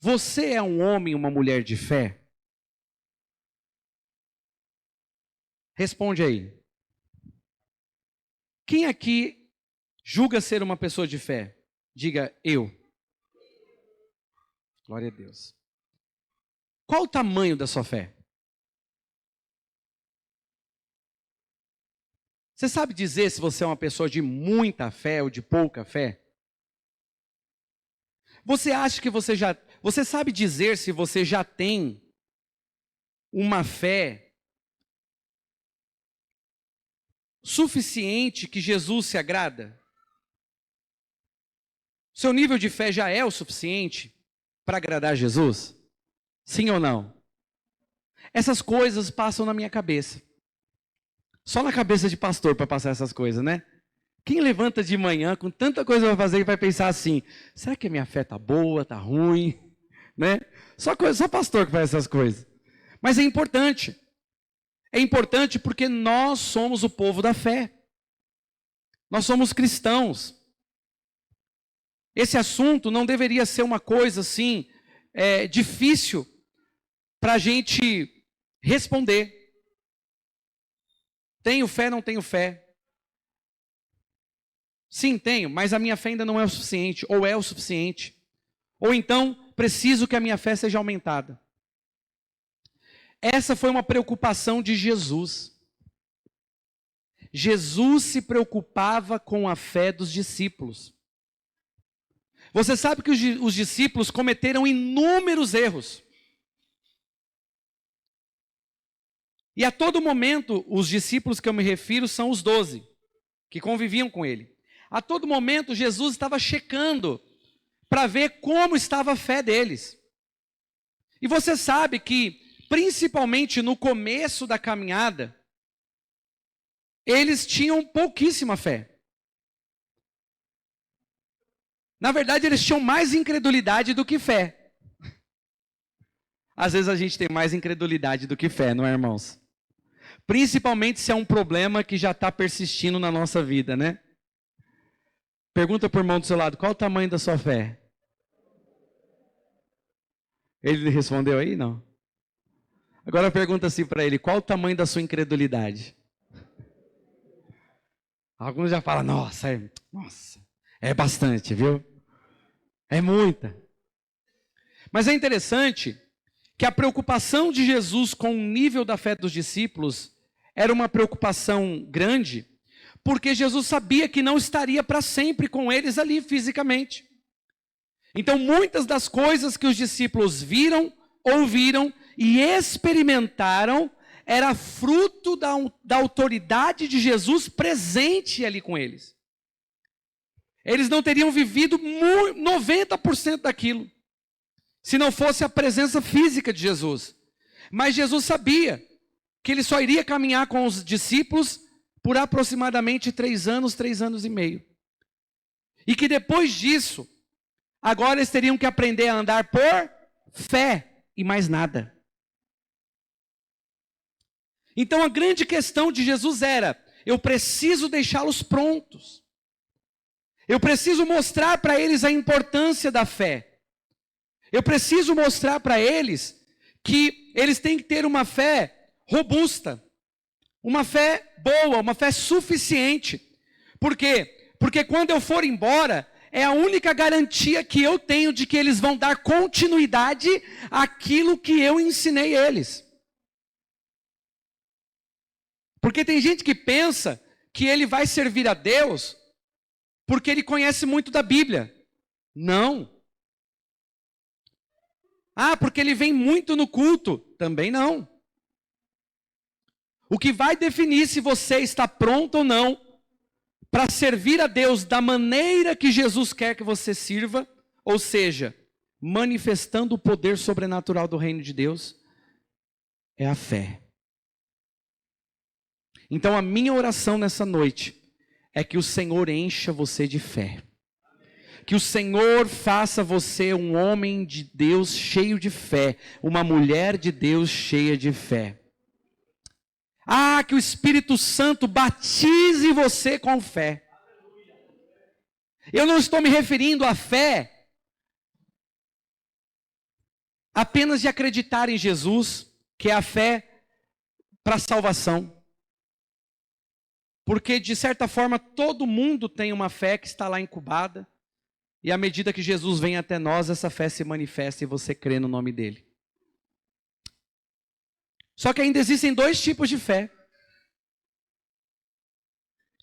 Você é um homem, uma mulher de fé? Responde aí. Quem aqui julga ser uma pessoa de fé? Diga eu. Glória a Deus. Qual o tamanho da sua fé? Você sabe dizer se você é uma pessoa de muita fé ou de pouca fé? Você acha que você sabe dizer se você já tem uma fé suficiente que Jesus se agrada? Seu nível de fé já é o suficiente para agradar Jesus? Sim ou não? Essas coisas passam na minha cabeça. Só na cabeça de pastor para passar essas coisas, né? Quem levanta de manhã com tanta coisa para fazer e vai pensar assim: será que a minha fé tá boa, tá ruim, né? Só pastor que faz essas coisas. Mas é importante. É importante porque nós somos o povo da fé. Nós somos cristãos. Esse assunto não deveria ser uma coisa assim difícil para a gente responder. Tenho fé, não tenho fé? Sim, tenho, mas a minha fé ainda não é o suficiente, ou é o suficiente. Ou então, preciso que a minha fé seja aumentada. Essa foi uma preocupação de Jesus. Jesus se preocupava com a fé dos discípulos. Você sabe que os discípulos cometeram inúmeros erros. E a todo momento, os discípulos que eu me refiro são os 12, que conviviam com ele. A todo momento, Jesus estava checando para ver como estava a fé deles. E você sabe que, principalmente no começo da caminhada, eles tinham pouquíssima fé. Na verdade, eles tinham mais incredulidade do que fé. Às vezes a gente tem mais incredulidade do que fé, não é, irmãos? Principalmente se é um problema que já está persistindo na nossa vida, né? Pergunta para o irmão do seu lado: qual o tamanho da sua fé? Ele respondeu aí? Não. Agora pergunta assim para ele: qual o tamanho da sua incredulidade? Alguns já falam: nossa, é bastante, viu? É muita. Mas é interessante que a preocupação de Jesus com o nível da fé dos discípulos era uma preocupação grande, porque Jesus sabia que não estaria para sempre com eles ali fisicamente. Então, muitas das coisas que os discípulos viram, ouviram e experimentaram era fruto da autoridade de Jesus presente ali com eles. Eles não teriam vivido 90% daquilo se não fosse a presença física de Jesus. Mas Jesus sabia que ele só iria caminhar com os discípulos por aproximadamente 3 anos e meio. E que depois disso, agora eles teriam que aprender a andar por fé e mais nada. Então a grande questão de Jesus era: eu preciso deixá-los prontos. Eu preciso mostrar para eles a importância da fé. Eu preciso mostrar para eles que eles têm que ter uma fé robusta, uma fé boa, uma fé suficiente. Por quê? Porque quando eu for embora, é a única garantia que eu tenho de que eles vão dar continuidade àquilo que eu ensinei eles. Porque tem gente que pensa que ele vai servir a Deus porque ele conhece muito da Bíblia. Não. Ah, porque ele vem muito no culto. Também não. O que vai definir se você está pronto ou não para servir a Deus da maneira que Jesus quer que você sirva, ou seja, manifestando o poder sobrenatural do reino de Deus, é a fé. Então a minha oração nessa noite é que o Senhor encha você de fé. Que o Senhor faça você um homem de Deus cheio de fé, uma mulher de Deus cheia de fé. Ah, que o Espírito Santo batize você com fé. Eu não estou me referindo à fé apenas de acreditar em Jesus, que é a fé para a salvação. Porque, de certa forma, todo mundo tem uma fé que está lá incubada, e à medida que Jesus vem até nós, essa fé se manifesta e você crê no nome dele. Só que ainda existem dois tipos de fé.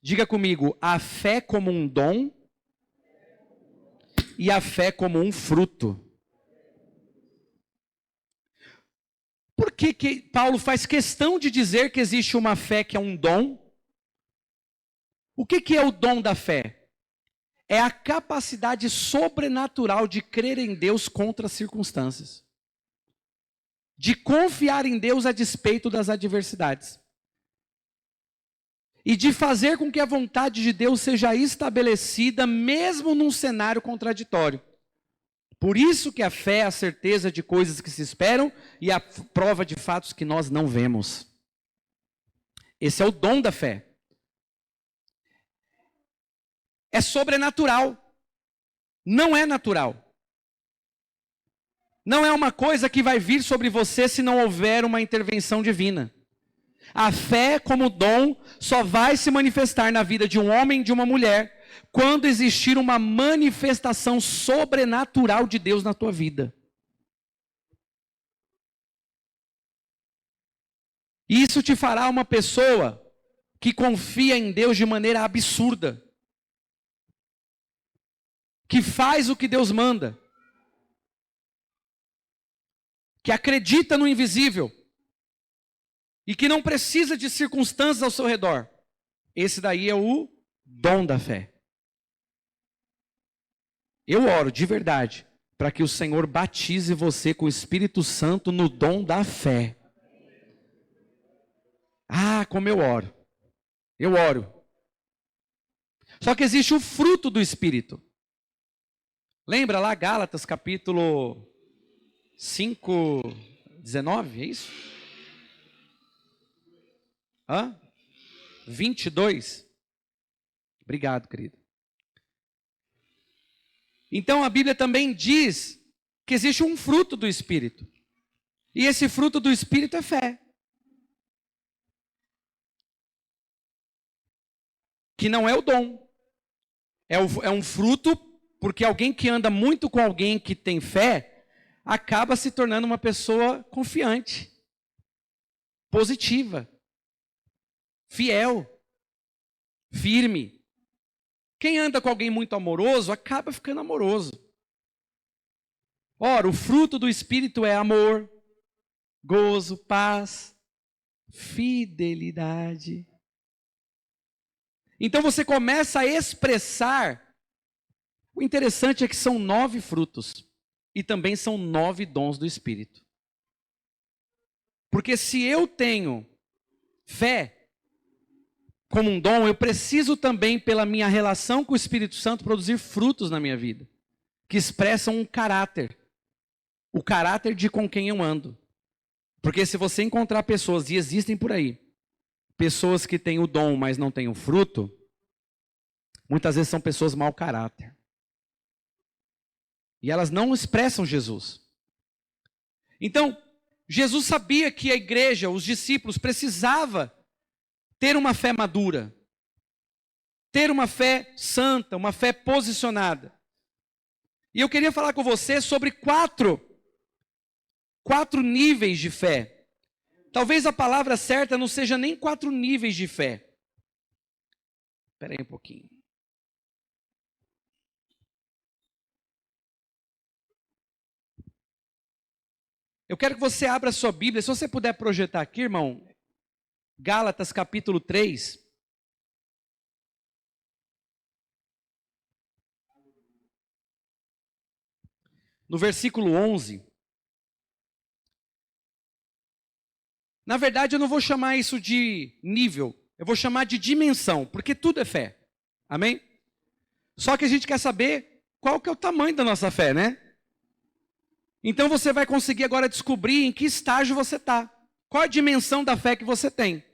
Diga comigo, a fé como um dom e a fé como um fruto. Por que Paulo faz questão de dizer que existe uma fé que é um dom? O que é o dom da fé? É a capacidade sobrenatural de crer em Deus contra as circunstâncias. De confiar em Deus a despeito das adversidades. E de fazer com que a vontade de Deus seja estabelecida mesmo num cenário contraditório. Por isso que a fé é a certeza de coisas que se esperam e a prova de fatos que nós não vemos. Esse é o dom da fé. É sobrenatural. Não é natural. Não é uma coisa que vai vir sobre você se não houver uma intervenção divina. A fé como dom só vai se manifestar na vida de um homem e de uma mulher quando existir uma manifestação sobrenatural de Deus na tua vida. Isso te fará uma pessoa que confia em Deus de maneira absurda. Que faz o que Deus manda. Que acredita no invisível. E que não precisa de circunstâncias ao seu redor. Esse daí é o dom da fé. Eu oro de verdade para que o Senhor batize você com o Espírito Santo no dom da fé. Ah, como eu oro. Eu oro. Só que existe o fruto do Espírito. Lembra lá Gálatas capítulo 5, 19, é isso? 22. Obrigado, querido. Então a Bíblia também diz que existe um fruto do Espírito. E esse fruto do Espírito é fé. Que não é o dom. É um fruto, porque alguém que anda muito com alguém que tem fé, acaba se tornando uma pessoa confiante, positiva, fiel, firme. Quem anda com alguém muito amoroso, acaba ficando amoroso. Ora, o fruto do Espírito é amor, gozo, paz, fidelidade. Então você começa a expressar. O interessante é que são 9 frutos. E também são 9 dons do Espírito. Porque se eu tenho fé como um dom, eu preciso também, pela minha relação com o Espírito Santo, produzir frutos na minha vida. Que expressam um caráter. O caráter de com quem eu ando. Porque se você encontrar pessoas, e existem por aí, pessoas que têm o dom, mas não têm o fruto, muitas vezes são pessoas mau caráter. E elas não expressam Jesus. Então, Jesus sabia que a igreja, os discípulos, precisava ter uma fé madura. Ter uma fé santa, uma fé posicionada. E eu queria falar com você sobre quatro níveis de fé. Talvez a palavra certa não seja nem 4 níveis de fé. Espera aí um pouquinho. Eu quero que você abra a sua Bíblia, se você puder projetar aqui, irmão, Gálatas capítulo 3. No versículo 11. Na verdade, eu não vou chamar isso de nível, eu vou chamar de dimensão, porque tudo é fé. Amém? Só que a gente quer saber qual que é o tamanho da nossa fé, né? Então você vai conseguir agora descobrir em que estágio você está. Qual a dimensão da fé que você tem.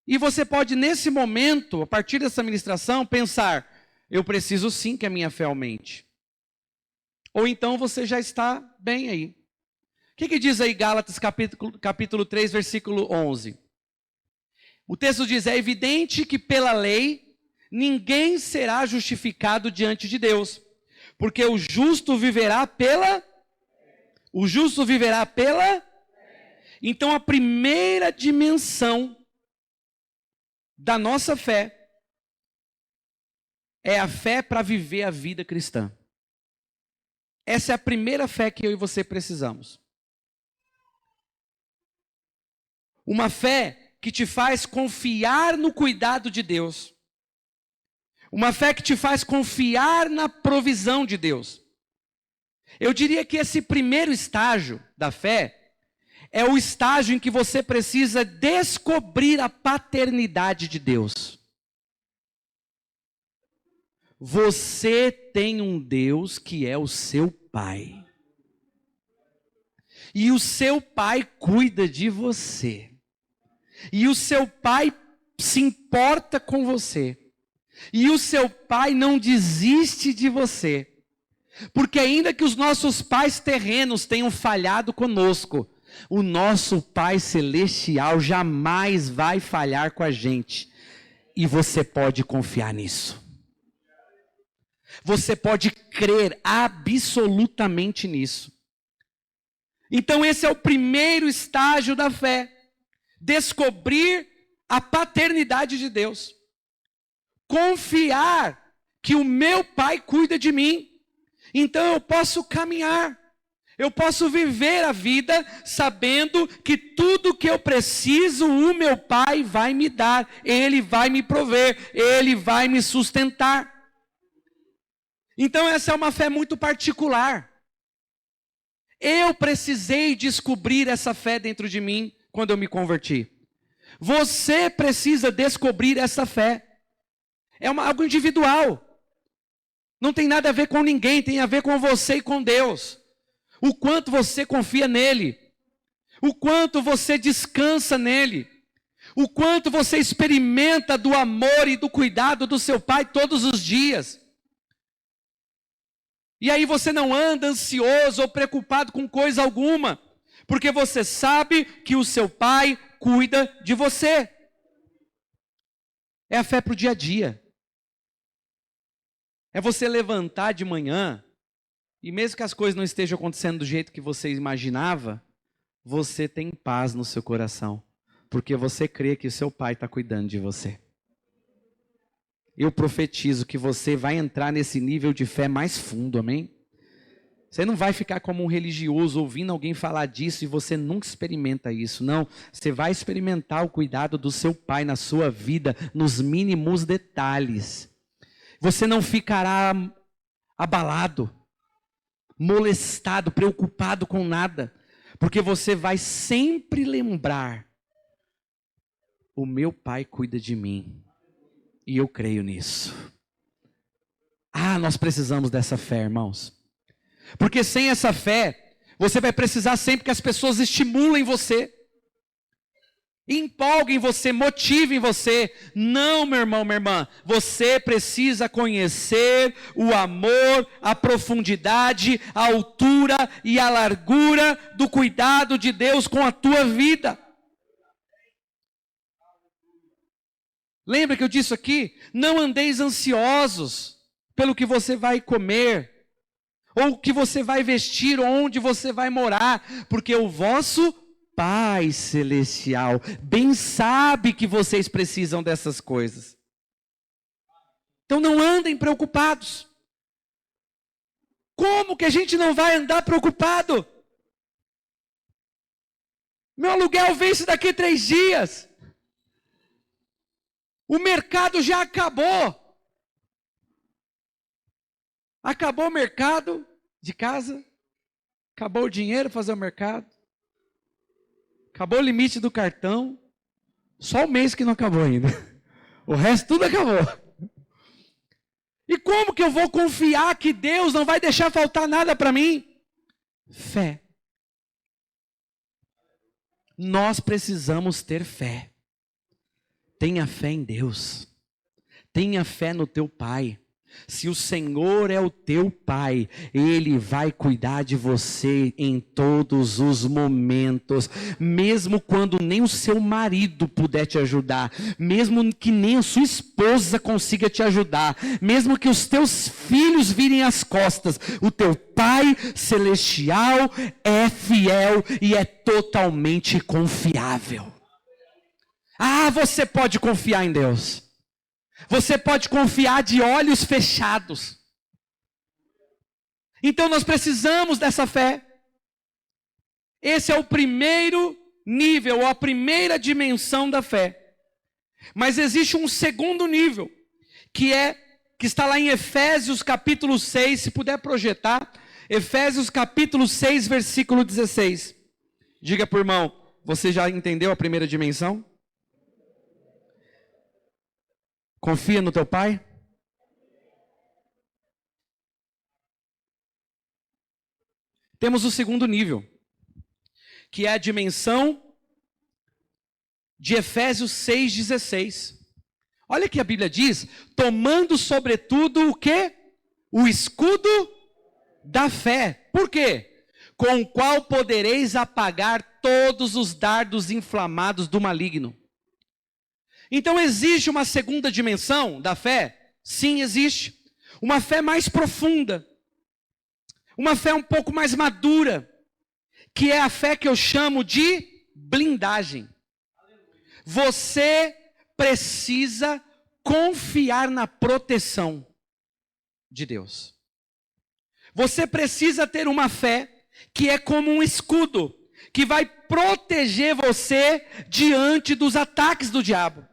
E você pode, nesse momento, a partir dessa ministração, pensar, eu preciso sim que a minha fé aumente. ou então você já está bem aí. O que diz aí Gálatas capítulo 3, versículo 11? O texto diz, é evidente que pela lei ninguém será justificado diante de Deus, porque o justo viverá pela... O justo viverá pela... Então a primeira dimensão da nossa fé é a fé para viver a vida cristã. Essa é a primeira fé que eu e você precisamos. Uma fé que te faz confiar no cuidado de Deus. Uma fé que te faz confiar na provisão de Deus. Eu diria que esse primeiro estágio da fé é o estágio em que você precisa descobrir a paternidade de Deus. Você tem um Deus que é o seu Pai. E o seu Pai cuida de você. E o seu Pai se importa com você. E o seu Pai não desiste de você. Porque ainda que os nossos pais terrenos tenham falhado conosco, o nosso Pai Celestial jamais vai falhar com a gente. E você pode confiar nisso. Você pode crer absolutamente nisso. Então esse é o primeiro estágio da fé. Descobrir a paternidade de Deus. Confiar que o meu Pai cuida de mim. Então eu posso caminhar. Eu posso viver a vida sabendo que tudo que eu preciso, o meu Pai vai me dar. Ele vai me prover. Ele vai me sustentar. Então essa é uma fé muito particular. Eu precisei descobrir essa fé dentro de mim quando eu me converti. Você precisa descobrir essa fé. É algo individual. Não tem nada a ver com ninguém, tem a ver com você e com Deus. O quanto você confia nele. O quanto você descansa nele. O quanto você experimenta do amor e do cuidado do seu Pai todos os dias. E aí você não anda ansioso ou preocupado com coisa alguma, porque você sabe que o seu Pai cuida de você. É a fé para o dia a dia. É você levantar de manhã, e mesmo que as coisas não estejam acontecendo do jeito que você imaginava, você tem paz no seu coração, porque você crê que o seu Pai está cuidando de você. Eu profetizo que você vai entrar nesse nível de fé mais fundo, amém? Você não vai ficar como um religioso ouvindo alguém falar disso e você nunca experimenta isso, não. Você vai experimentar o cuidado do seu Pai na sua vida, nos mínimos detalhes. Você não ficará abalado, molestado, preocupado com nada, porque você vai sempre lembrar: o meu Pai cuida de mim. E eu creio nisso. Nós precisamos dessa fé, irmãos. Porque sem essa fé, você vai precisar sempre que as pessoas estimulem você. Empolguem você, motivem você. Não, meu irmão, minha irmã. Você precisa conhecer o amor, a profundidade, a altura e a largura do cuidado de Deus com a tua vida. Lembra que eu disse aqui? Não andeis ansiosos pelo que você vai comer, ou o que você vai vestir, ou onde você vai morar, porque o vosso Pai Celestial bem sabe que vocês precisam dessas coisas. Então não andem preocupados. Como que a gente não vai andar preocupado? Meu aluguel vence daqui 3 dias. O mercado já acabou. Acabou o mercado de casa. Acabou o dinheiro para fazer o mercado. Acabou o limite do cartão. Só o mês que não acabou ainda. O resto tudo acabou. E como que eu vou confiar que Deus não vai deixar faltar nada para mim? Fé. Nós precisamos ter fé. Tenha fé em Deus. Tenha fé no teu Pai. Se o Senhor é o teu pai, Ele vai cuidar de você em todos os momentos, mesmo quando nem o seu marido puder te ajudar, mesmo que nem a sua esposa consiga te ajudar, mesmo que os teus filhos virem as costas, o teu Pai Celestial é fiel e é totalmente confiável. Ah, você pode confiar em Deus. Você pode confiar de olhos fechados. Então nós precisamos dessa fé. Esse é o primeiro nível, ou a primeira dimensão da fé. Mas existe um segundo nível, que está lá em Efésios capítulo 6, se puder projetar, Efésios capítulo 6, versículo 16. Diga para o irmão, você já entendeu a primeira dimensão? Confia no teu pai? Temos o segundo nível, que é a dimensão de Efésios 6,16. Olha que a Bíblia diz, tomando sobretudo o quê? O escudo da fé. Por quê? Com o qual podereis apagar todos os dardos inflamados do maligno. Então existe uma segunda dimensão da fé? Sim, existe. Uma fé mais profunda. Uma fé um pouco mais madura. Que é a fé que eu chamo de blindagem. Você precisa confiar na proteção de Deus. Você precisa ter uma fé que é como um escudo, que vai proteger você diante dos ataques do diabo.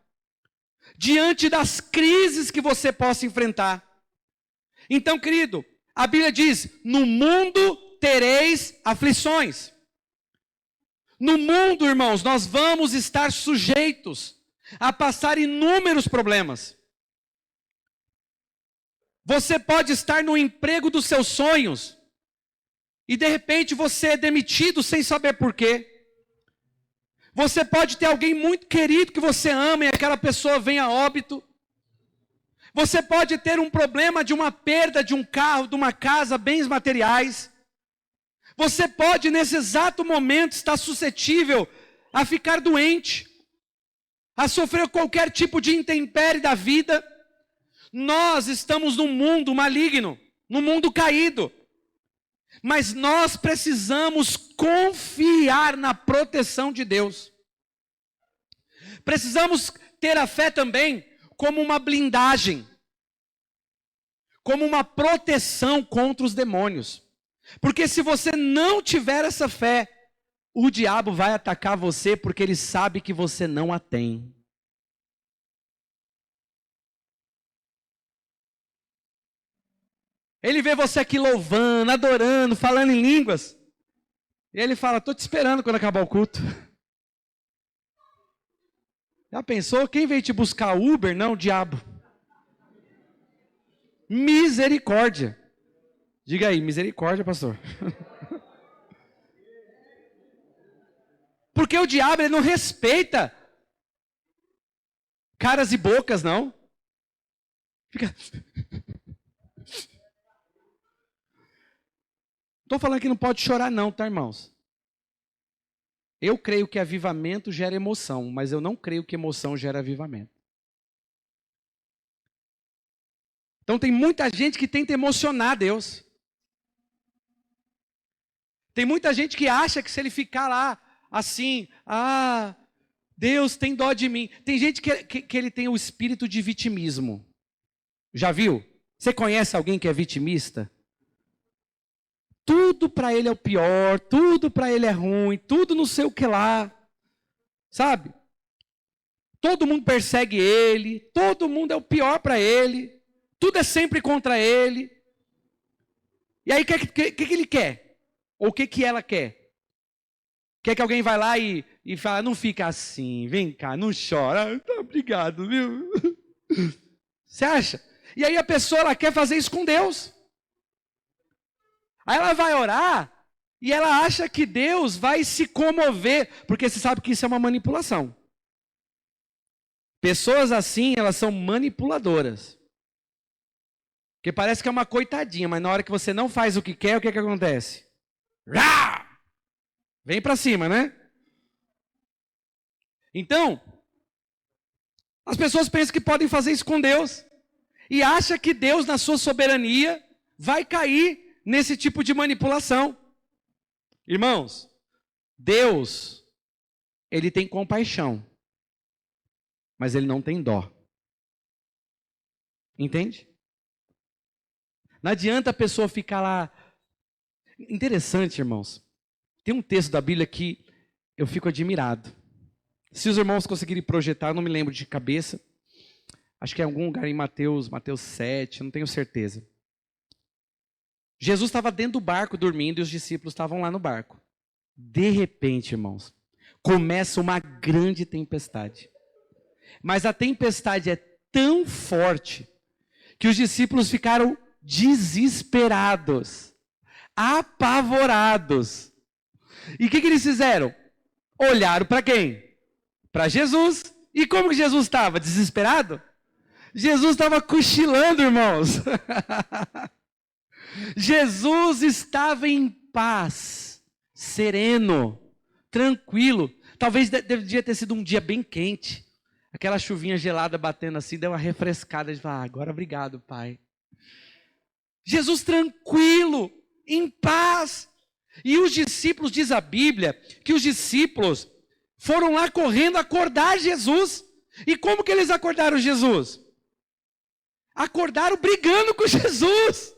Diante das crises que você possa enfrentar. Então, querido, a Bíblia diz, no mundo tereis aflições. No mundo, irmãos, nós vamos estar sujeitos a passar inúmeros problemas. Você pode estar no emprego dos seus sonhos e de repente você é demitido sem saber por quê. Você pode ter alguém muito querido que você ama e aquela pessoa vem a óbito. Você pode ter um problema de uma perda de um carro, de uma casa, bens materiais. Você pode nesse exato momento estar suscetível a ficar doente, a sofrer qualquer tipo de intempérie da vida. Nós estamos num mundo maligno, num mundo caído. Mas nós precisamos confiar na proteção de Deus. Precisamos ter a fé também como uma blindagem, como uma proteção contra os demônios. Porque se você não tiver essa fé, o diabo vai atacar você porque ele sabe que você não a tem. Ele vê você aqui louvando, adorando, falando em línguas. E ele fala, estou te esperando quando acabar o culto. Já pensou? Quem veio te buscar? Uber? Não, o diabo. Misericórdia. Diga aí, misericórdia, pastor. Porque o diabo, ele não respeita caras e bocas, não. Fica... Estou falando que não pode chorar não, tá, irmãos? Eu creio que avivamento gera emoção, mas eu não creio que emoção gera avivamento. Então tem muita gente que tenta emocionar Deus. Tem muita gente que acha que se ele ficar lá assim, Deus tem dó de mim. Tem gente que ele tem o espírito de vitimismo. Já viu? Você conhece alguém que é vitimista? Tudo para ele é o pior, tudo para ele é ruim, tudo não sei o que lá. Sabe? Todo mundo persegue ele, todo mundo é o pior para ele, tudo é sempre contra ele. E aí o que ele quer? Ou o que ela quer? Quer que alguém vá lá e fala, não fica assim, vem cá, não chora. Tá, obrigado, viu? Você acha? E aí a pessoa ela quer fazer isso com Deus. Aí ela vai orar e ela acha que Deus vai se comover, porque você sabe que isso é uma manipulação. Pessoas assim, elas são manipuladoras. Porque parece que é uma coitadinha, mas na hora que você não faz o que quer, o que acontece? Rá! Vem para cima, né? Então, as pessoas pensam que podem fazer isso com Deus. E acham que Deus, na sua soberania, vai cair nesse tipo de manipulação. Irmãos, Deus, Ele tem compaixão, mas Ele não tem dó. Entende? Não adianta a pessoa ficar lá. Interessante, irmãos. Tem um texto da Bíblia que eu fico admirado. Se os irmãos conseguirem projetar, eu não me lembro de cabeça. Acho que é em algum lugar em Mateus 7, não tenho certeza. Jesus estava dentro do barco dormindo e os discípulos estavam lá no barco. De repente, irmãos, começa uma grande tempestade. Mas a tempestade é tão forte que os discípulos ficaram desesperados, apavorados. E o que eles fizeram? Olharam para quem? Para Jesus. E como que Jesus estava? Desesperado? Jesus estava cochilando, irmãos. Jesus estava em paz, sereno, tranquilo. Talvez devia ter sido um dia bem quente. Aquela chuvinha gelada batendo assim, deu uma refrescada. Ele falou, agora obrigado, Pai. Jesus tranquilo, em paz. E os discípulos, diz a Bíblia, que os discípulos foram lá correndo acordar Jesus. E como que eles acordaram Jesus? Acordaram brigando com Jesus.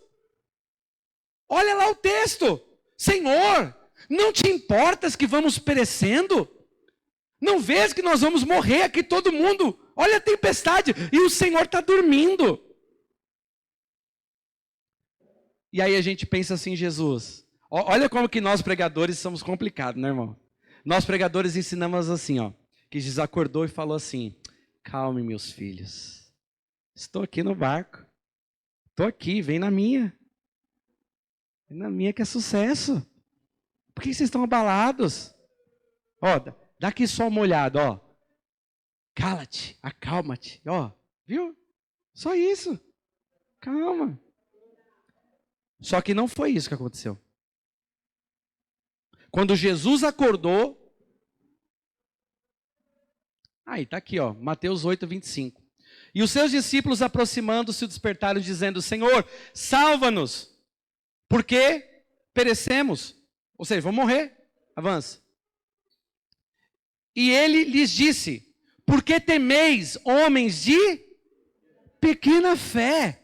Olha lá o texto. Senhor, não te importas que vamos perecendo? Não vês que nós vamos morrer aqui todo mundo? Olha a tempestade e o Senhor está dormindo. E aí a gente pensa assim, Jesus, olha como que nós pregadores somos complicados, né, irmão? Nós pregadores ensinamos assim, ó, que Jesus acordou e falou assim, calme meus filhos, estou aqui no barco, estou aqui, vem na minha. Vem na minha que é sucesso. Por que vocês estão abalados? Ó, dá aqui só uma olhada, ó. Cala-te, acalma-te, ó, viu? Só isso, calma. Só que não foi isso que aconteceu. Quando Jesus acordou, aí está aqui, ó, Mateus 8, 25. E os seus discípulos aproximando-se o despertaram, dizendo, Senhor, salva-nos, porque perecemos. Ou seja, vamos morrer. Avança. E ele lhes disse, por que temeis, homens de pequena fé?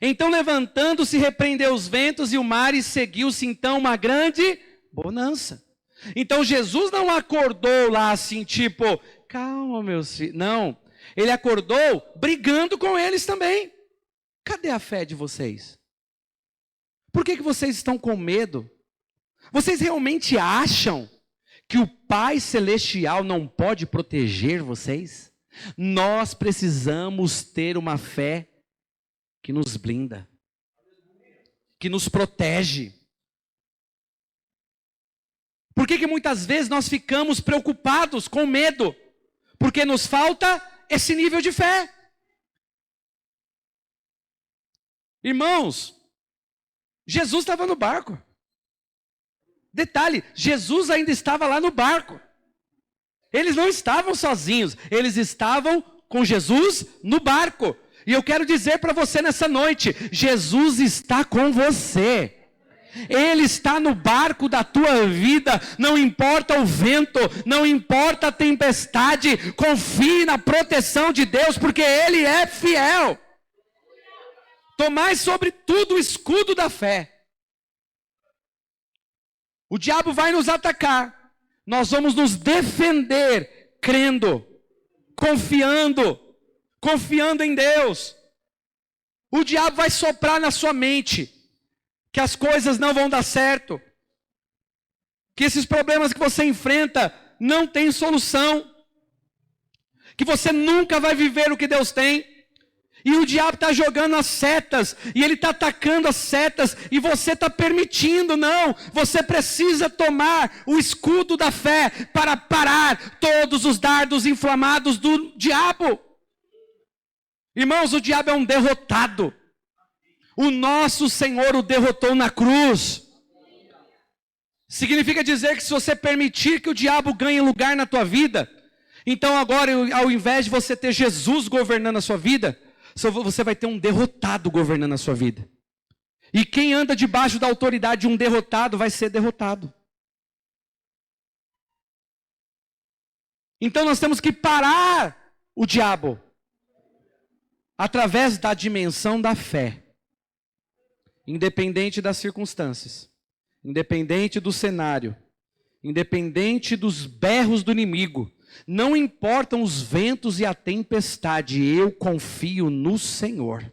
Então, levantando-se, repreendeu os ventos e o mar, e seguiu-se então uma grande bonança. Então, Jesus não acordou lá assim, tipo, calma, meus filhos. Não, ele acordou brigando com eles também. Cadê a fé de vocês? Por que vocês estão com medo? Vocês realmente acham que o Pai Celestial não pode proteger vocês? Nós precisamos ter uma fé que nos blinda, que nos protege. Por que muitas vezes nós ficamos preocupados, com medo? Porque nos falta esse nível de fé. Irmãos, Jesus estava no barco. Detalhe, Jesus ainda estava lá no barco. Eles não estavam sozinhos, eles estavam com Jesus no barco. E eu quero dizer para você nessa noite, Jesus está com você. Ele está no barco da tua vida, não importa o vento, não importa a tempestade, confie na proteção de Deus, porque Ele é fiel. Tomai sobre tudo o escudo da fé. O diabo vai nos atacar, nós vamos nos defender, crendo, confiando em Deus. O diabo vai soprar na sua mente que as coisas não vão dar certo, que esses problemas que você enfrenta não tem solução, que você nunca vai viver o que Deus tem. E o diabo está jogando as setas, e ele está atacando as setas, e você está permitindo. Não, você precisa tomar o escudo da fé para parar todos os dardos inflamados do diabo. Irmãos, o diabo é um derrotado. O nosso Senhor o derrotou na cruz. Significa dizer que se você permitir que o diabo ganhe lugar na tua vida, então agora, ao invés de você ter Jesus governando a sua vida, você vai ter um derrotado governando a sua vida. E quem anda debaixo da autoridade de um derrotado vai ser derrotado. Então nós temos que parar o diabo através da dimensão da fé. Independente das circunstâncias, independente do cenário, independente dos berros do inimigo, não importam os ventos e a tempestade, eu confio no Senhor.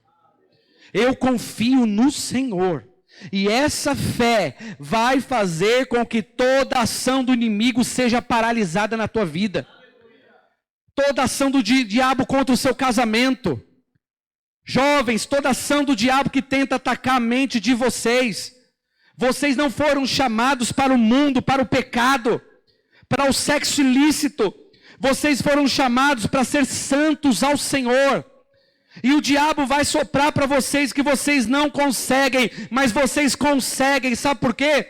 Eu confio no Senhor. E essa fé vai fazer com que toda ação do inimigo seja paralisada na tua vida. Toda ação do diabo contra o seu casamento. Jovens, toda ação do diabo que tenta atacar a mente de vocês. Vocês não foram chamados para o mundo, para o pecado, para o sexo ilícito. Vocês foram chamados para ser santos ao Senhor. E o diabo vai soprar para vocês que vocês não conseguem, mas vocês conseguem. Sabe por quê?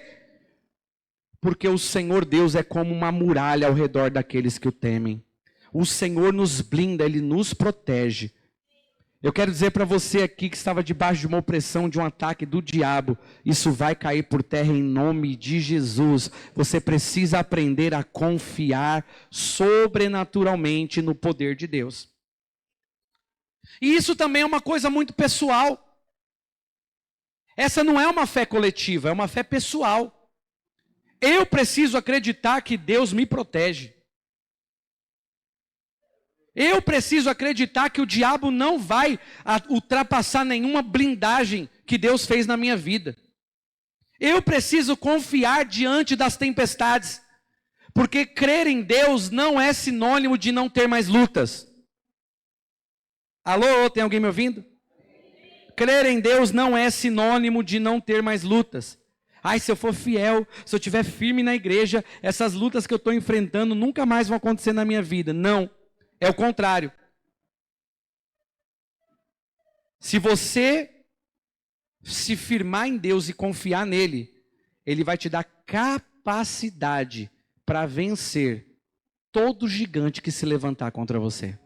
Porque o Senhor Deus é como uma muralha ao redor daqueles que o temem. O Senhor nos blinda, Ele nos protege. Eu quero dizer para você aqui que estava debaixo de uma opressão, de um ataque do diabo, isso vai cair por terra em nome de Jesus. Você precisa aprender a confiar sobrenaturalmente no poder de Deus. E isso também é uma coisa muito pessoal. Essa não é uma fé coletiva, é uma fé pessoal. Eu preciso acreditar que Deus me protege. Eu preciso acreditar que o diabo não vai ultrapassar nenhuma blindagem que Deus fez na minha vida. Eu preciso confiar diante das tempestades, porque crer em Deus não é sinônimo de não ter mais lutas. Alô, tem alguém me ouvindo? Crer em Deus não é sinônimo de não ter mais lutas. Ai, se eu for fiel, se eu estiver firme na igreja, essas lutas que eu estou enfrentando nunca mais vão acontecer na minha vida. Não, é o contrário. Se você se firmar em Deus e confiar nele, Ele vai te dar capacidade para vencer todo gigante que se levantar contra você.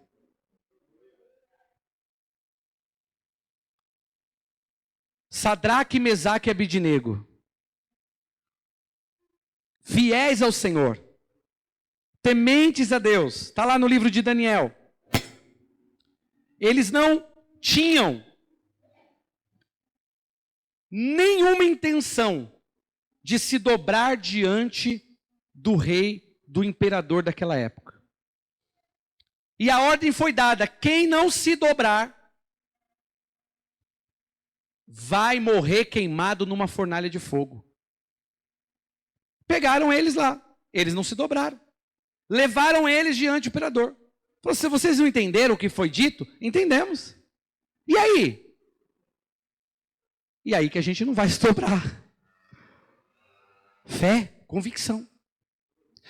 Sadraque, Mesaque e Abidnego, fiéis ao Senhor, tementes a Deus, está lá no livro de Daniel. Eles não tinham nenhuma intenção de se dobrar diante do rei, do imperador daquela época. E a ordem foi dada: quem não se dobrar vai morrer queimado numa fornalha de fogo. Pegaram eles lá, eles não se dobraram. Levaram eles diante do imperador. Se vocês não entenderam o que foi dito, entendemos. E aí? E aí que a gente não vai se dobrar. Fé, convicção.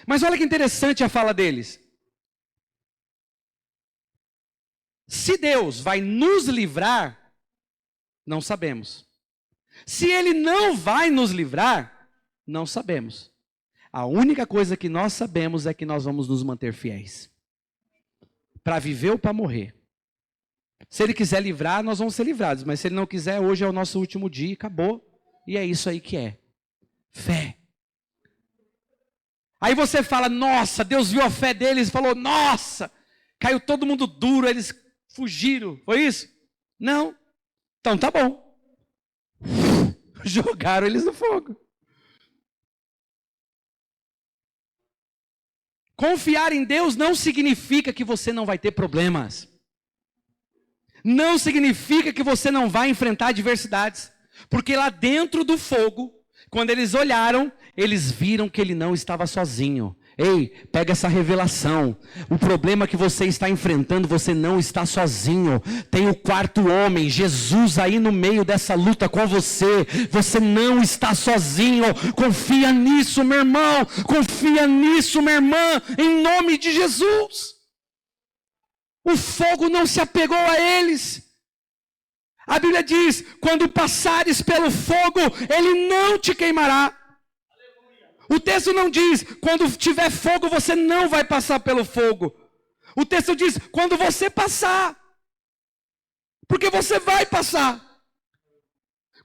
Mas olha que interessante a fala deles. Se Deus vai nos livrar, não sabemos. Se Ele não vai nos livrar, não sabemos. A única coisa que nós sabemos é que nós vamos nos manter fiéis. Para viver ou para morrer. Se Ele quiser livrar, nós vamos ser livrados. Mas se Ele não quiser, hoje é o nosso último dia, acabou. E é isso aí que é. Fé. Aí você fala: nossa, Deus viu a fé deles e falou: nossa, caiu todo mundo duro, eles fugiram. Foi isso? Não. Então tá bom. Jogaram eles no fogo. Confiar em Deus não significa que você não vai ter problemas. Não significa que você não vai enfrentar adversidades. Porque lá dentro do fogo, quando eles olharam, eles viram que ele não estava sozinho. Ei, pega essa revelação. O problema que você está enfrentando, você não está sozinho. Tem o quarto homem, Jesus, aí no meio dessa luta com você. Você não está sozinho. Confia nisso, meu irmão. Confia nisso, minha irmã. Em nome de Jesus. O fogo não se apegou a eles. A Bíblia diz, quando passares pelo fogo, ele não te queimará. O texto não diz, quando tiver fogo, você não vai passar pelo fogo. O texto diz, quando você passar. Porque você vai passar.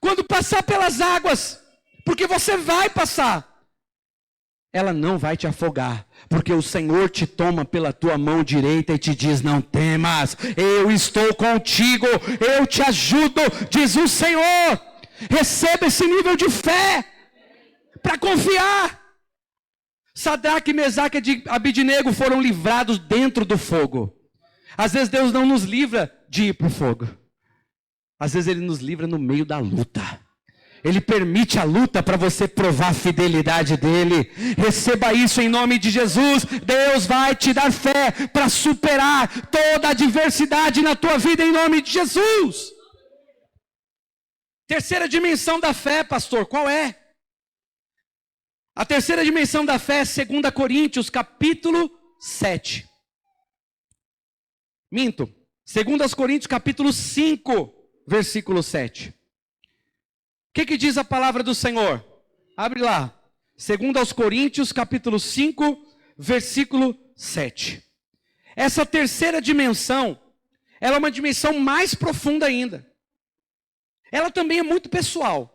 Quando passar pelas águas, porque você vai passar. Ela não vai te afogar, porque o Senhor te toma pela tua mão direita e te diz, não temas, eu estou contigo, eu te ajudo, diz o Senhor. Receba esse nível de fé, para confiar. Sadraque, Mesaque e Abidnego foram livrados dentro do fogo. Às vezes Deus não nos livra de ir para o fogo. Às vezes Ele nos livra no meio da luta. Ele permite a luta para você provar a fidelidade dEle. Receba isso em nome de Jesus. Deus vai te dar fé para superar toda a adversidade na tua vida em nome de Jesus. Terceira dimensão da fé, pastor, qual é? A terceira dimensão da fé é 2 Coríntios, capítulo 7. Minto. 2 Coríntios, capítulo 5, versículo 7. O que diz a palavra do Senhor? Abre lá. 2 Coríntios, capítulo 5, versículo 7. Essa terceira dimensão, ela é uma dimensão mais profunda ainda. Ela também é muito pessoal.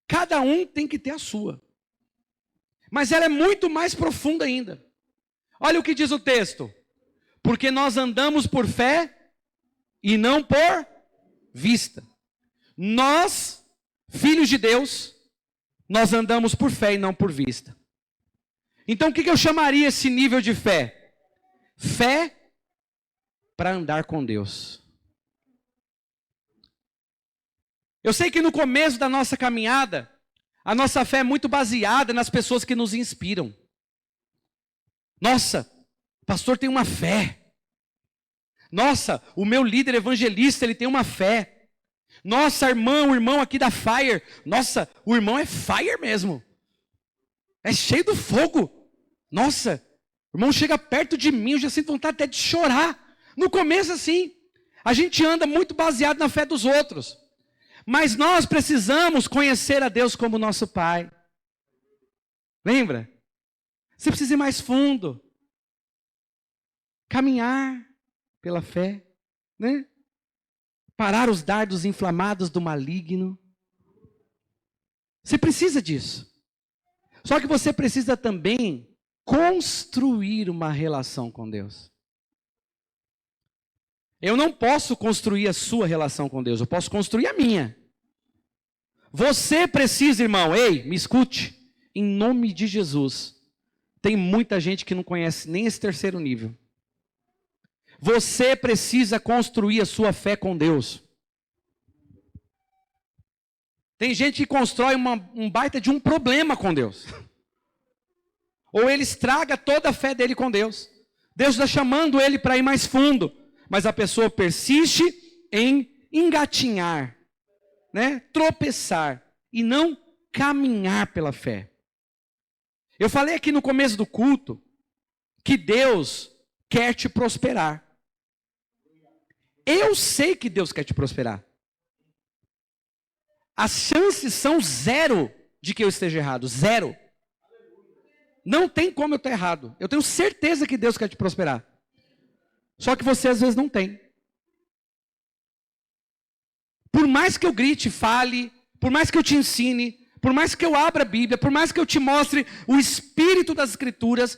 Cada um tem que ter a sua. Mas ela é muito mais profunda ainda. Olha o que diz o texto. Porque nós andamos por fé e não por vista. Nós, filhos de Deus, nós andamos por fé e não por vista. Então o que eu chamaria esse nível de fé? Fé para andar com Deus. Eu sei que no começo da nossa caminhada, a nossa fé é muito baseada nas pessoas que nos inspiram. Nossa, o pastor tem uma fé. Nossa, o meu líder evangelista, ele tem uma fé. Nossa, o irmão aqui da Fire. Nossa, o irmão é Fire mesmo. É cheio do fogo. Nossa, o irmão chega perto de mim, eu já sinto vontade até de chorar. No começo assim, a gente anda muito baseado na fé dos outros. Mas nós precisamos conhecer a Deus como nosso Pai. Lembra? Você precisa ir mais fundo. Caminhar pela fé, né? Parar os dardos inflamados do maligno. Você precisa disso. Só que você precisa também construir uma relação com Deus. Eu não posso construir a sua relação com Deus, eu posso construir a minha. Você precisa, irmão, ei, me escute, em nome de Jesus. Tem muita gente que não conhece nem esse terceiro nível. Você precisa construir a sua fé com Deus. Tem gente que constrói um baita de um problema com Deus. Ou ele estraga toda a fé dele com Deus. Deus está chamando ele para ir mais fundo. Mas a pessoa persiste em engatinhar, né? Tropeçar e não caminhar pela fé. Eu falei aqui no começo do culto que Deus quer te prosperar. Eu sei que Deus quer te prosperar. As chances são zero de que eu esteja errado. Zero. Não tem como eu estar errado. Eu tenho certeza que Deus quer te prosperar. Só que você às vezes não tem. Por mais que eu grite, fale, por mais que eu te ensine, por mais que eu abra a Bíblia, por mais que eu te mostre o espírito das Escrituras,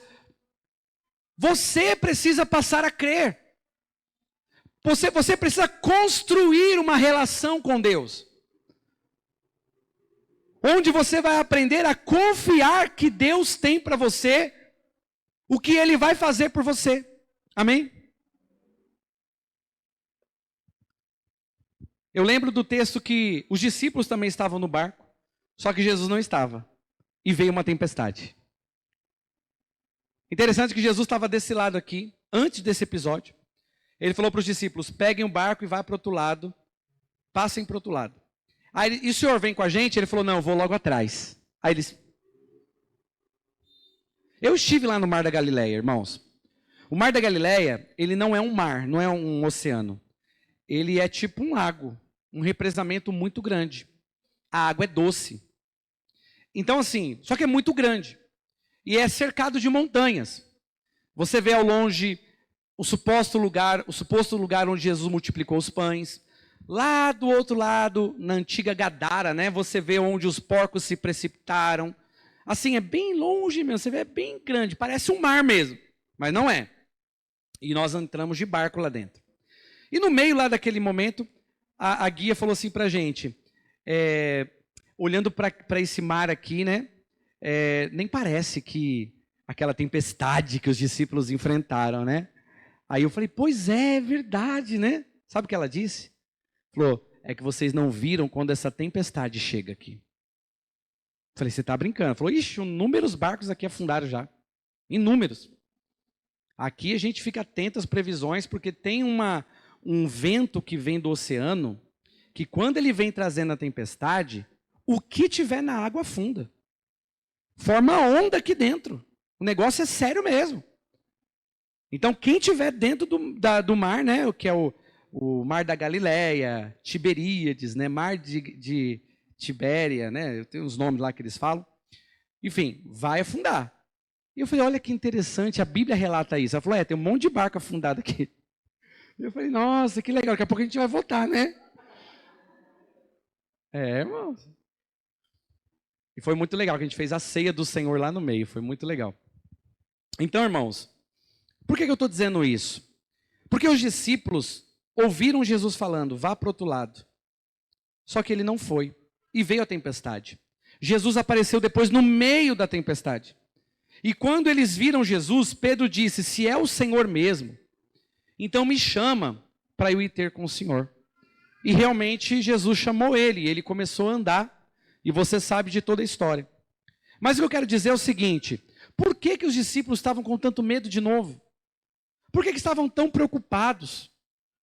você precisa passar a crer. Você precisa construir uma relação com Deus. Onde você vai aprender a confiar que Deus tem para você o que Ele vai fazer por você. Amém? Eu lembro do texto que os discípulos também estavam no barco, só que Jesus não estava. E veio uma tempestade. Interessante que Jesus estava desse lado aqui, antes desse episódio. Ele falou para os discípulos, peguem o barco e vá para o outro lado, passem para o outro lado. Aí, e o senhor vem com a gente? Ele falou, não, eu vou logo atrás. Aí eles... Eu estive lá no Mar da Galileia, irmãos. O Mar da Galileia, ele não é um mar, não é um oceano. ele é tipo um lago, um represamento muito grande. A água é doce. Então assim, só que é muito grande. E é cercado de montanhas. Você vê ao longe o suposto lugar onde Jesus multiplicou os pães. Lá do outro lado, na antiga Gadara, né, você vê onde os porcos se precipitaram. Assim, é bem longe mesmo, você vê, é bem grande, parece um mar mesmo, mas não é. E nós entramos de barco lá dentro. E no meio lá daquele momento, a guia falou assim pra gente, olhando para esse mar aqui, né, nem parece que aquela tempestade que os discípulos enfrentaram, né? Aí eu falei, pois é verdade, né? Sabe o que ela disse? Falou, é que vocês não viram quando essa tempestade chega aqui. Falei, você está brincando? Falou, ixi, inúmeros barcos aqui afundaram já. Inúmeros. Aqui a gente fica atento às previsões, porque tem um vento que vem do oceano, que quando ele vem trazendo a tempestade, o que tiver na água afunda. Forma onda aqui dentro. O negócio é sério mesmo. Então, quem tiver dentro do mar, né, que é o mar da Galileia, Tiberíades, né, mar de Tibéria, né, tem uns nomes lá que eles falam. Enfim, vai afundar. E eu falei, olha que interessante, a Bíblia relata isso. Ela falou, tem um monte de barco afundado aqui. E eu falei, nossa, que legal, daqui a pouco a gente vai voltar, né? Irmãos. E foi muito legal, que a gente fez a ceia do Senhor lá no meio, foi muito legal. Então, irmãos, por que eu estou dizendo isso? Porque os discípulos ouviram Jesus falando, vá para o outro lado. Só que ele não foi. E veio a tempestade. Jesus apareceu depois no meio da tempestade. E quando eles viram Jesus, Pedro disse, se é o Senhor mesmo, então me chama para eu ir ter com o Senhor. E realmente Jesus chamou ele, e ele começou a andar. E você sabe de toda a história. Mas o que eu quero dizer é o seguinte, por que os discípulos estavam com tanto medo de novo? Por que estavam tão preocupados?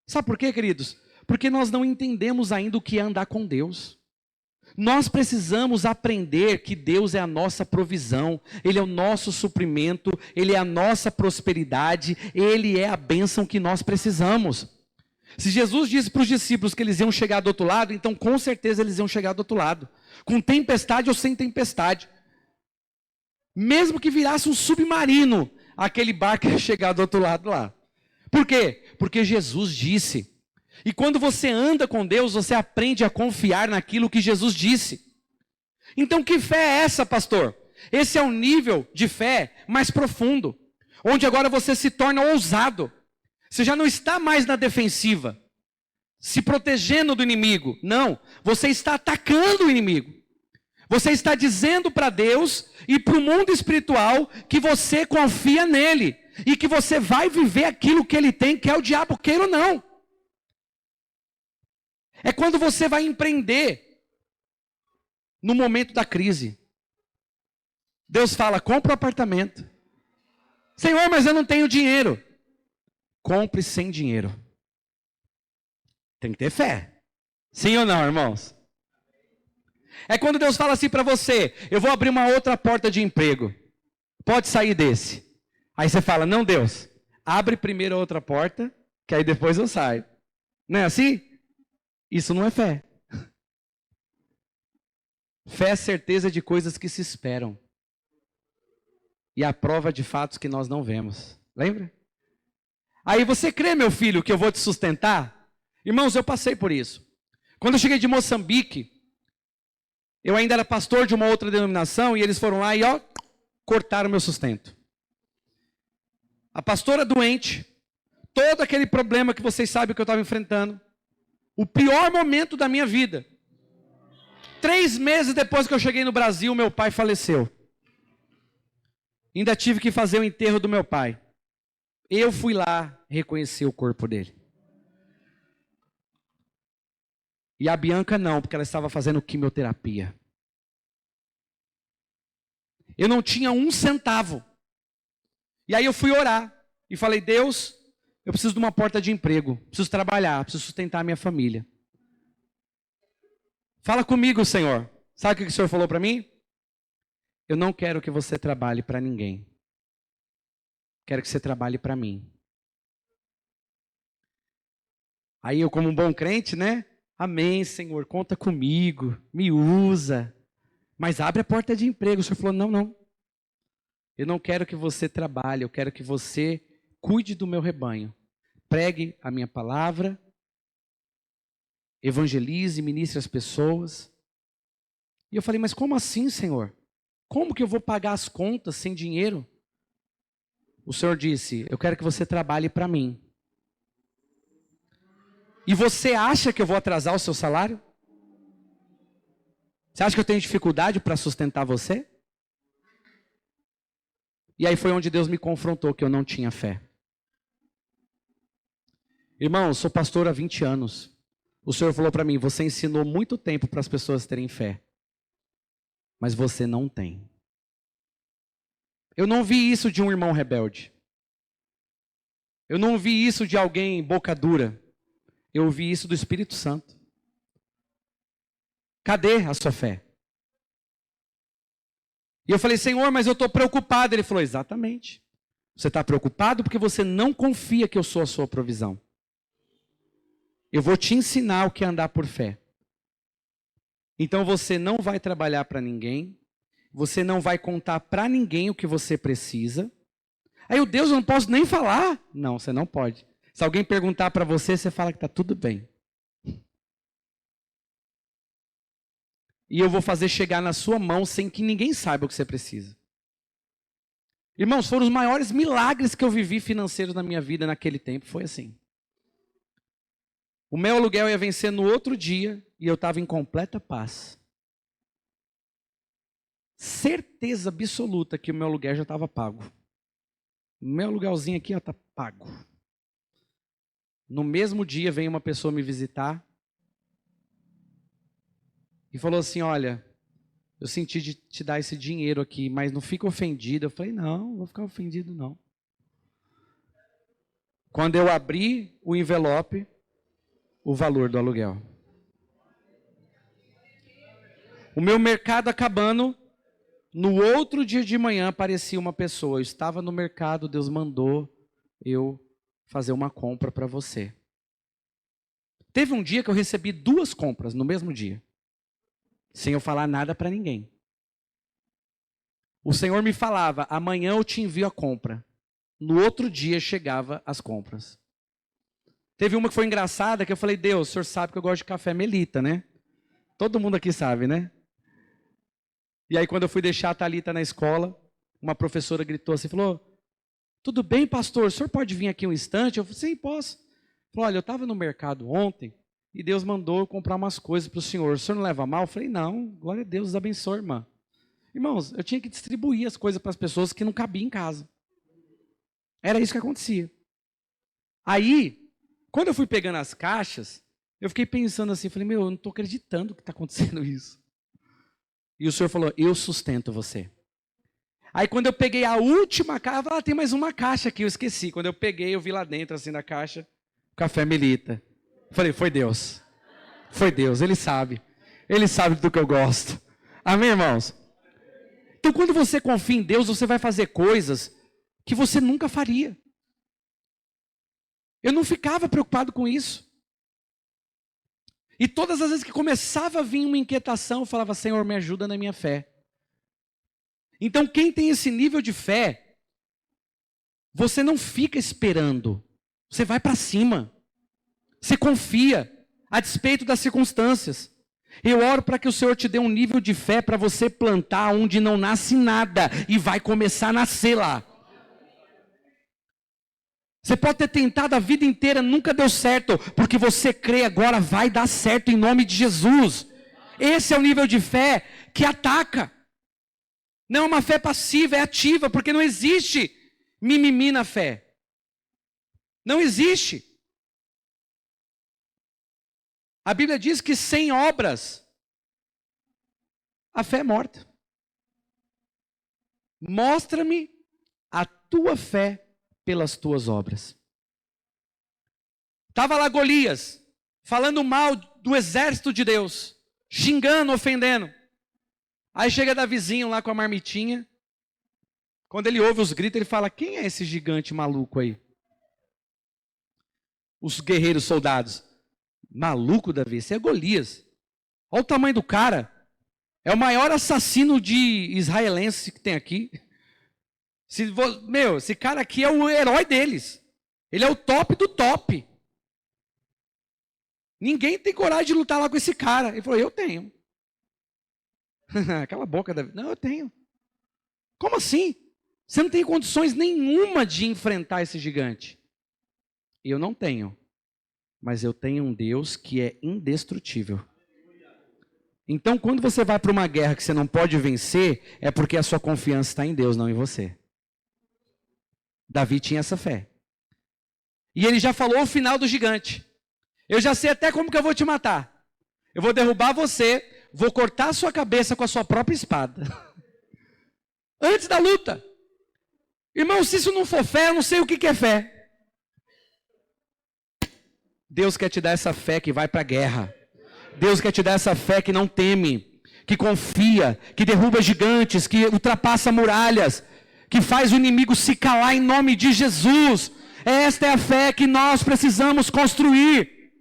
Sabe por quê, queridos? Porque nós não entendemos ainda o que é andar com Deus. Nós precisamos aprender que Deus é a nossa provisão, Ele é o nosso suprimento, Ele é a nossa prosperidade, Ele é a bênção que nós precisamos. Se Jesus disse para os discípulos que eles iam chegar do outro lado, então com certeza eles iam chegar do outro lado. Com tempestade ou sem tempestade. Mesmo que virasse um submarino, aquele barco ia chegar do outro lado lá. Por quê? Porque Jesus disse. E quando você anda com Deus, você aprende a confiar naquilo que Jesus disse. Então que fé é essa, pastor? Esse é um nível de fé mais profundo. Onde agora você se torna ousado. Você já não está mais na defensiva, se protegendo do inimigo. Não, você está atacando o inimigo. Você está dizendo para Deus e para o mundo espiritual que você confia nele. E que você vai viver aquilo que ele tem, que é o diabo, queira ou não. É quando você vai empreender no momento da crise. Deus fala, compra um apartamento. Senhor, mas eu não tenho dinheiro. Compre sem dinheiro. Tem que ter fé. Sim ou não, irmãos? É quando Deus fala assim para você, eu vou abrir uma outra porta de emprego. Pode sair desse. Aí você fala, não Deus, abre primeiro a outra porta, que aí depois eu saio. Não é assim? Isso não é fé. Fé é certeza de coisas que se esperam. E a prova de fatos que nós não vemos. Lembra? Aí você crê, meu filho, que eu vou te sustentar? Irmãos, eu passei por isso. Quando eu cheguei de Moçambique, eu ainda era pastor de uma outra denominação, e eles foram lá e cortaram meu sustento. A pastora doente, todo aquele problema que vocês sabem que eu estava enfrentando, o pior momento da minha vida. 3 meses depois que eu cheguei no Brasil, meu pai faleceu. Ainda tive que fazer o enterro do meu pai. Eu fui lá reconhecer o corpo dele. E a Bianca não, porque ela estava fazendo quimioterapia. Eu não tinha 1 centavo. E aí eu fui orar. E falei, Deus, eu preciso de uma porta de emprego. Preciso trabalhar, preciso sustentar a minha família. Fala comigo, Senhor. Sabe o que o Senhor falou para mim? Eu não quero que você trabalhe para ninguém. Quero que você trabalhe para mim. Aí eu, como um bom crente, né? Amém, Senhor, conta comigo, me usa. Mas abre a porta de emprego. O Senhor falou, não. Eu não quero que você trabalhe, eu quero que você cuide do meu rebanho. Pregue a minha palavra, evangelize, ministre as pessoas. E eu falei, mas como assim, Senhor? Como que eu vou pagar as contas sem dinheiro? O Senhor disse, eu quero que você trabalhe para mim. E você acha que eu vou atrasar o seu salário? Você acha que eu tenho dificuldade para sustentar você? E aí foi onde Deus me confrontou que eu não tinha fé. Irmão, sou pastor há 20 anos. O Senhor falou para mim, você ensinou muito tempo para as pessoas terem fé. Mas você não tem. Eu não vi isso de um irmão rebelde. Eu não vi isso de alguém boca dura. Eu vi isso do Espírito Santo. Cadê a sua fé? E eu falei, Senhor, mas eu estou preocupado. Ele falou, exatamente. Você está preocupado porque você não confia que eu sou a sua provisão. Eu vou te ensinar o que é andar por fé. Então você não vai trabalhar para ninguém. Você não vai contar para ninguém o que você precisa. Aí o Deus, eu não posso nem falar. Não, você não pode. Se alguém perguntar para você, você fala que está tudo bem. E eu vou fazer chegar na sua mão sem que ninguém saiba o que você precisa. Irmãos, foram os maiores milagres que eu vivi financeiros na minha vida naquele tempo. Foi assim. O meu aluguel ia vencer no outro dia e eu estava em completa paz. Certeza absoluta que o meu aluguel já estava pago. O meu aluguelzinho aqui está pago. No mesmo dia vem uma pessoa me visitar e falou assim, olha, eu senti de te dar esse dinheiro aqui, mas não fica ofendido. Eu falei, não vou ficar ofendido não. Quando eu abri o envelope, o valor do aluguel. O meu mercado acabando, no outro dia de manhã aparecia uma pessoa. Eu estava no mercado, Deus mandou eu fazer uma compra para você. Teve um dia que eu recebi 2 compras no mesmo dia. Sem eu falar nada para ninguém. O Senhor me falava, amanhã eu te envio a compra. No outro dia chegava as compras. Teve uma que foi engraçada, que eu falei, Deus, o Senhor sabe que eu gosto de café Melita, né? Todo mundo aqui sabe, né? E aí quando eu fui deixar a Thalita na escola, uma professora gritou assim, falou, tudo bem, pastor, o senhor pode vir aqui um instante? Eu falei, sim, posso. Falou, olha, eu estava no mercado ontem e Deus mandou eu comprar umas coisas para o senhor. O senhor não leva mal? Eu falei, não, glória a Deus, abençoe, irmã. Irmãos, eu tinha que distribuir as coisas para as pessoas que não cabiam em casa. Era isso que acontecia. Aí, quando eu fui pegando as caixas, eu fiquei pensando assim, falei, eu não estou acreditando que está acontecendo isso. E o Senhor falou, eu sustento você. Aí quando eu peguei a última caixa, eu falei, tem mais uma caixa aqui, eu esqueci. Quando eu peguei, eu vi lá dentro, assim, na caixa, café Melita. Eu falei, foi Deus. Foi Deus, Ele sabe. Ele sabe do que eu gosto. Amém, irmãos? Então quando você confia em Deus, você vai fazer coisas que você nunca faria. Eu não ficava preocupado com isso. E todas as vezes que começava a vir uma inquietação, eu falava, Senhor, me ajuda na minha fé. Então, quem tem esse nível de fé, você não fica esperando. Você vai para cima. Você confia, a despeito das circunstâncias. Eu oro para que o Senhor te dê um nível de fé para você plantar onde não nasce nada e vai começar a nascer lá. Você pode ter tentado a vida inteira, nunca deu certo, porque você crê agora vai dar certo em nome de Jesus. Esse é o nível de fé que ataca. Não é uma fé passiva, é ativa, porque não existe mimimi na fé. Não existe. A Bíblia diz que sem obras, a fé é morta. Mostra-me a tua fé pelas tuas obras. Estava lá Golias, falando mal do exército de Deus, xingando, ofendendo. Aí chega Davizinho lá com a marmitinha. Quando ele ouve os gritos, ele fala, quem é esse gigante maluco aí? Os guerreiros soldados. Maluco, Davi, esse é Golias. Olha o tamanho do cara. É o maior assassino de israelense que tem aqui. Esse cara aqui é o herói deles. Ele é o top do top. Ninguém tem coragem de lutar lá com esse cara. Ele falou, eu tenho. Cala a boca, Davi. Não, eu tenho. Como assim? Você não tem condições nenhuma de enfrentar esse gigante. Eu não tenho. Mas eu tenho um Deus que é indestrutível. Então, quando você vai para uma guerra que você não pode vencer, é porque a sua confiança está em Deus, não em você. Davi tinha essa fé. E ele já falou o final do gigante. Eu já sei até como que eu vou te matar. Eu vou derrubar você, vou cortar a sua cabeça com a sua própria espada. Antes da luta. Irmão, se isso não for fé, eu não sei o que é fé. Deus quer te dar essa fé que vai para a guerra. Deus quer te dar essa fé que não teme, que confia, que derruba gigantes, que ultrapassa muralhas, que faz o inimigo se calar em nome de Jesus. Esta é a fé que nós precisamos construir.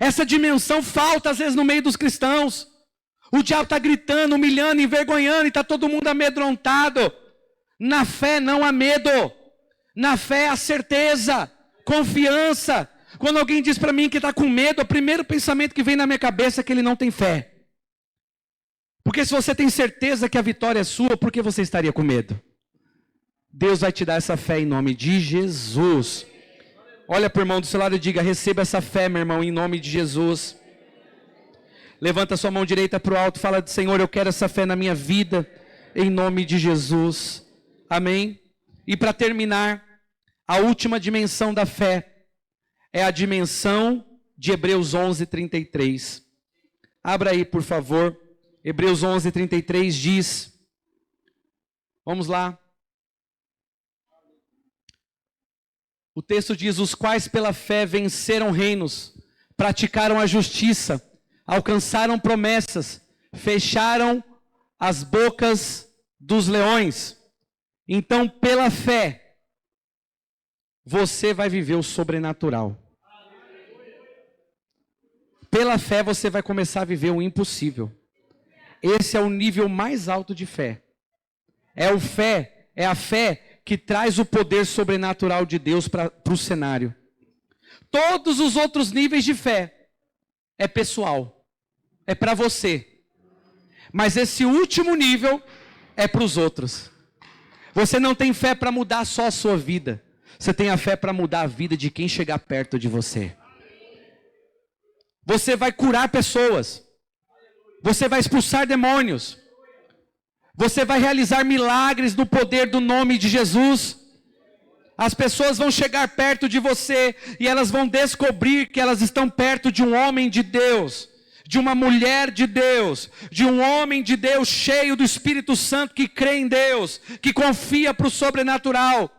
Essa dimensão falta às vezes no meio dos cristãos. O diabo está gritando, humilhando, envergonhando e está todo mundo amedrontado. Na fé não há medo. Na fé há certeza, confiança. Quando alguém diz para mim que está com medo, o primeiro pensamento que vem na minha cabeça é que ele não tem fé. Porque se você tem certeza que a vitória é sua, por que você estaria com medo? Deus vai te dar essa fé em nome de Jesus. Olha para o irmão do seu lado e diga, receba essa fé, meu irmão, em nome de Jesus. Levanta sua mão direita para o alto, fala, Senhor, eu quero essa fé na minha vida, em nome de Jesus. Amém? E para terminar, a última dimensão da fé é a dimensão de Hebreus 11:33. Abra aí, por favor. Hebreus 11:33 diz, vamos lá. O texto diz, os quais pela fé venceram reinos, praticaram a justiça, alcançaram promessas, fecharam as bocas dos leões. Então, pela fé, você vai viver o sobrenatural. Pela fé, você vai começar a viver o impossível. Esse é o nível mais alto de fé. É a fé que traz o poder sobrenatural de Deus para o cenário. Todos os outros níveis de fé é pessoal, é para você. Mas esse último nível é para os outros. Você não tem fé para mudar só a sua vida. Você tem a fé para mudar a vida de quem chegar perto de você. Você vai curar pessoas. Você vai expulsar demônios. Você vai realizar milagres no poder do nome de Jesus. As pessoas vão chegar perto de você e elas vão descobrir que elas estão perto de um homem de Deus, de uma mulher de Deus, de um homem de Deus cheio do Espírito Santo que crê em Deus, que confia para o sobrenatural.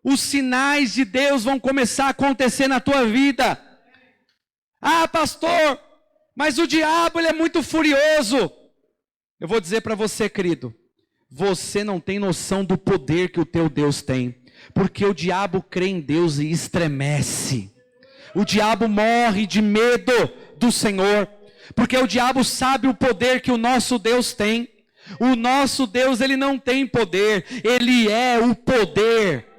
Os sinais de Deus vão começar a acontecer na tua vida. Ah, pastor, mas o diabo ele é muito furioso. Eu vou dizer para você, querido, você não tem noção do poder que o teu Deus tem, porque o diabo crê em Deus e estremece. O diabo morre de medo do Senhor, porque o diabo sabe o poder que o nosso Deus tem. O nosso Deus, ele não tem poder, ele é o poder.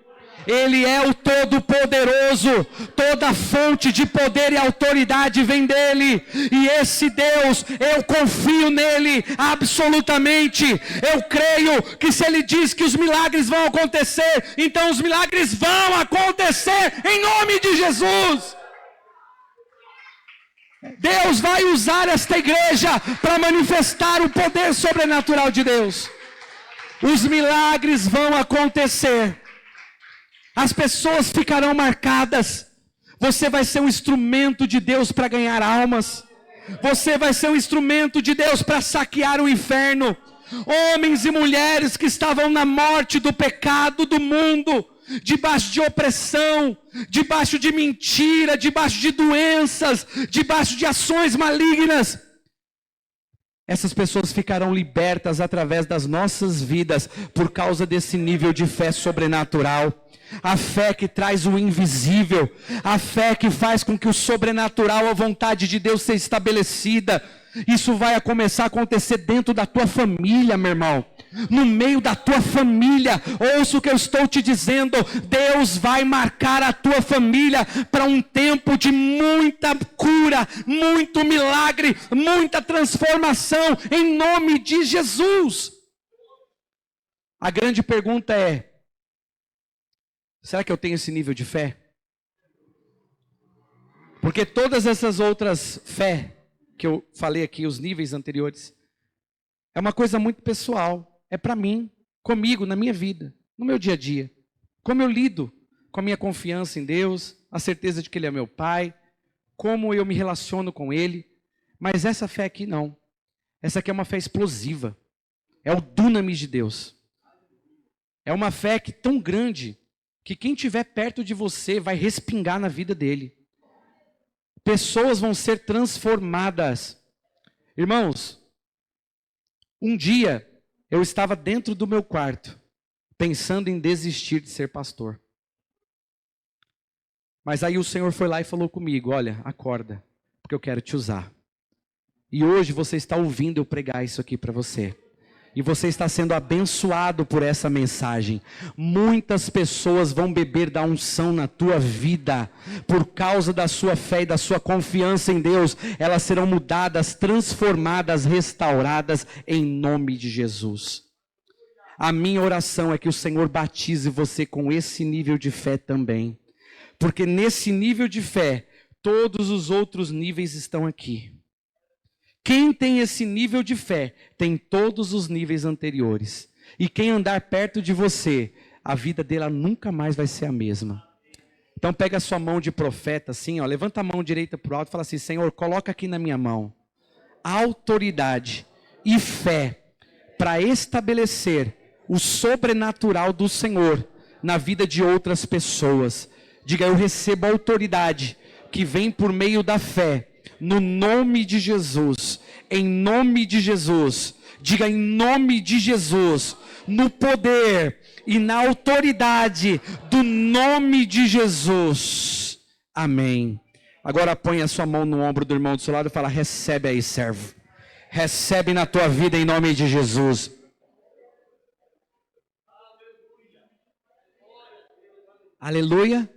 Ele é o Todo-Poderoso, toda fonte de poder e autoridade vem dele, e esse Deus, eu confio nele absolutamente. Eu creio que se ele diz que os milagres vão acontecer, então os milagres vão acontecer em nome de Jesus. Deus vai usar esta igreja para manifestar o poder sobrenatural de Deus. Os milagres vão acontecer. As pessoas ficarão marcadas. Você vai ser um instrumento de Deus para ganhar almas. Você vai ser um instrumento de Deus para saquear o inferno. Homens e mulheres que estavam na morte do pecado do mundo, debaixo de opressão, debaixo de mentira, debaixo de doenças, debaixo de ações malignas. Essas pessoas ficarão libertas através das nossas vidas por causa desse nível de fé sobrenatural. A fé que traz o invisível, a fé que faz com que o sobrenatural, a vontade de Deus seja estabelecida. Isso vai começar a acontecer dentro da tua família, meu irmão. No meio da tua família, ouça o que eu estou te dizendo. Deus vai marcar a tua família para um tempo de muita cura, muito milagre, muita transformação, em nome de Jesus. A grande pergunta é: será que eu tenho esse nível de fé? Porque todas essas outras fé que eu falei aqui, os níveis anteriores, é uma coisa muito pessoal. É para mim, comigo, na minha vida, no meu dia a dia. Como eu lido com a minha confiança em Deus, a certeza de que Ele é meu Pai, como eu me relaciono com Ele. Mas essa fé aqui não. Essa aqui é uma fé explosiva. É o dunamis de Deus. É uma fé que tão grande que quem estiver perto de você vai respingar na vida dele. Pessoas vão ser transformadas. Irmãos, um dia eu estava dentro do meu quarto, pensando em desistir de ser pastor. Mas aí o Senhor foi lá e falou comigo: olha, acorda, porque eu quero te usar. E hoje você está ouvindo eu pregar isso aqui para você. E você está sendo abençoado por essa mensagem. Muitas pessoas vão beber da unção na tua vida. Por causa da sua fé e da sua confiança em Deus. Elas serão mudadas, transformadas, restauradas em nome de Jesus. A minha oração é que o Senhor batize você com esse nível de fé também. Porque nesse nível de fé, todos os outros níveis estão aqui. Quem tem esse nível de fé, tem todos os níveis anteriores. E quem andar perto de você, a vida dela nunca mais vai ser a mesma. Então pega a sua mão de profeta assim, ó, levanta a mão direita para o alto e fala assim: Senhor, coloca aqui na minha mão autoridade e fé para estabelecer o sobrenatural do Senhor na vida de outras pessoas. Diga: eu recebo a autoridade que vem por meio da fé. No nome de Jesus, em nome de Jesus, diga: em nome de Jesus, no poder e na autoridade do nome de Jesus, amém. Agora põe a sua mão no ombro do irmão do seu lado e fala: recebe aí, servo, recebe na tua vida em nome de Jesus. Aleluia.